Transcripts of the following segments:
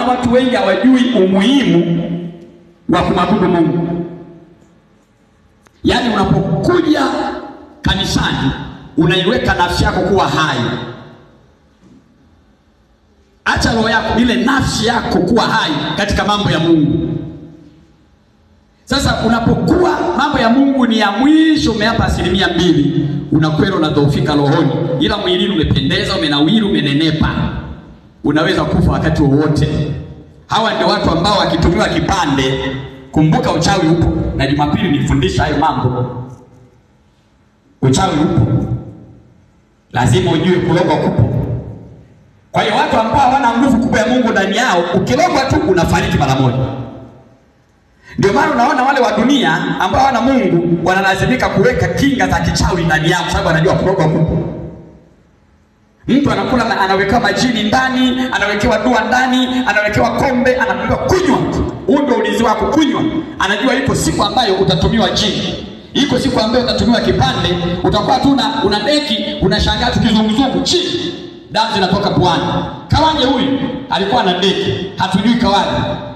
Watu wengi hawajui umuhimu wa kumwabudu Mungu. Yaani unapokuja kanisani unaiweka nafsi yako kuwa hai. Acha roho yako, ile nafsi yako kuwa hai katika mambo ya Mungu. Sasa unapokuwa mambo ya Mungu ni ya mwisho, umeyapa 2%, unakwenda unadhoofika rohoni, ila mwilini umependeza, umenawiri, umenenepa. Unaweza kufa wakati wowote. Hawa ndio watu ambao wakitumiwa kipande, kumbuka uchawi upo. Na Jumapili nilifundisha hayo mambo. Uchawi upo. Lazima ujue kulogwa kupo. Kwa hiyo watu ambao hawana nguvu kubwa ya Mungu ndani yao, ukilogwa tu unafariki mara moja. Ndio maana unaona wale wa dunia ambao hawana Mungu wanalazimika kuweka kinga za kichawi ndani yao, sababu anajua kulogwa kupo. Mtu anakula, anawekewa majini ndani, anawekewa dua ndani, anawekewa kombe, anaambiwa kunywa. Huo ndio ulinzi wako, kunywa. Anajua iko siku ambayo utatumiwa jini. Iko siku ambayo utatumiwa kipande, utakuwa tu una deki, unashangaa tu kizunguzungu chini. Damu zinatoka puani. Kawaje huyu? Alikuwa na deki. Hatujui kawaje.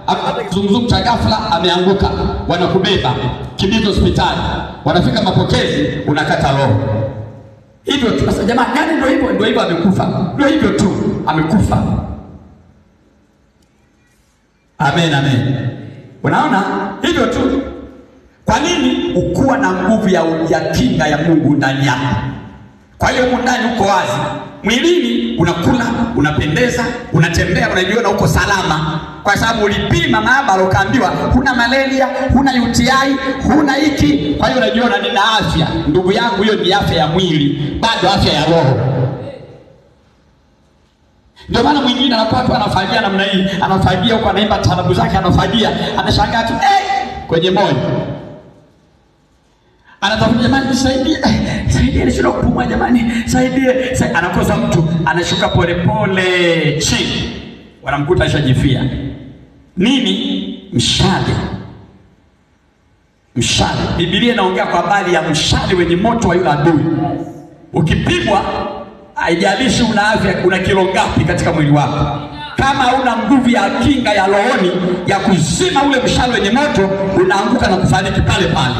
Akapata kizunguzungu cha ghafla, ameanguka. Wanakubeba, kimbizo hospitali. Wanafika mapokezi, unakata roho. Hivyo tu. Sasa jamaa gani ndio hivyo amekufa. Ndio hivyo tu amekufa. Amen, amen. Unaona? Hivyo tu. Kwa nini? Ukuwa na nguvu ya kinga ya Mungu ndani yako. Kwa hiyo huko ndani uko wazi. Mwilini unakula, unapendeza, unatembea, unajiona uko salama. Kwa sababu ulipima maabara ukaambiwa huna malaria, huna UTI, huna hiki. Kwa hiyo unajiona nina afya. Ndugu yangu, hiyo ni afya ya mwili, bado afya ya roho. Ndio maana mwingine anakuwa tu anafagia namna hii, anafagia huko, anaimba tarabu zake, anafagia, anashangaa tu kwenye moyo. Anatafuta, jamani nisaidie, nisaidie nishinda kupumua jamani, nisaidie. Anakosa mtu, anashuka polepole chini. Wanamkuta ashajifia. Nini? Mshale. Mshale. Biblia inaongea kwa habari ya mshale wenye moto wa yule adui. Ukipigwa, haijalishi una afya, una kilo ngapi katika mwili wako, kama huna nguvu ya kinga ya rohoni ya kuzima ule mshale wenye moto, unaanguka na kufariki pale pale.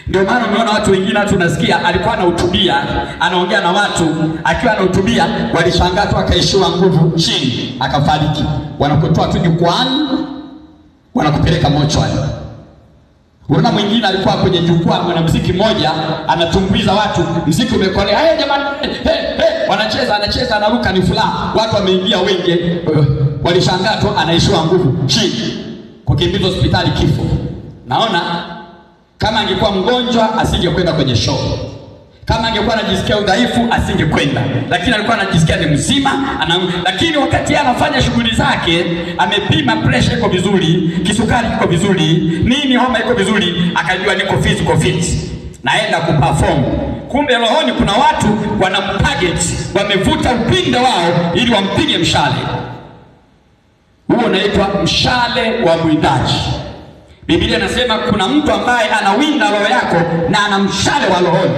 Ndio maana umeona watu wengine, hata unasikia alikuwa anahutubia, anaongea na watu, akiwa anahutubia walishangaa tu, akaishiwa nguvu chini, akafariki. Wanakutoa tu jukwani, wanakupeleka mochwari. Unaona mwingine alikuwa kwenye jukwaa, mwanamuziki mmoja anatumbuiza watu, muziki umekolea, jamani, anacheza, anaruka, ni furaha. Watu wameingia wengi, walishangaa tu, anaishiwa nguvu chini, kukimbizwa hospitali, kifo. Naona kama angekuwa mgonjwa asingekwenda kwenye show. Kama angekuwa anajisikia udhaifu asingekwenda. Lakini alikuwa anajisikia ni mzima, lakini wakati anafanya shughuli zake, amepima pressure iko vizuri, kisukari iko vizuri, nini, homa iko vizuri, akajua niko physical fit, naenda kuperform. Kumbe rohoni kuna watu wanamtarget, wamevuta upinde wao ili wampige mshale. Huo unaitwa mshale wa mwindaji. Biblia inasema kuna mtu ambaye anawinda roho yako na ana mshale wa rohoni.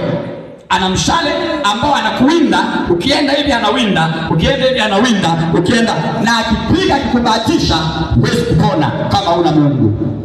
Ana mshale ambao anakuwinda, ukienda hivi anawinda, ukienda hivi anawinda, ukienda, na akipiga akikubahatisha huwezi kupona kama una Mungu.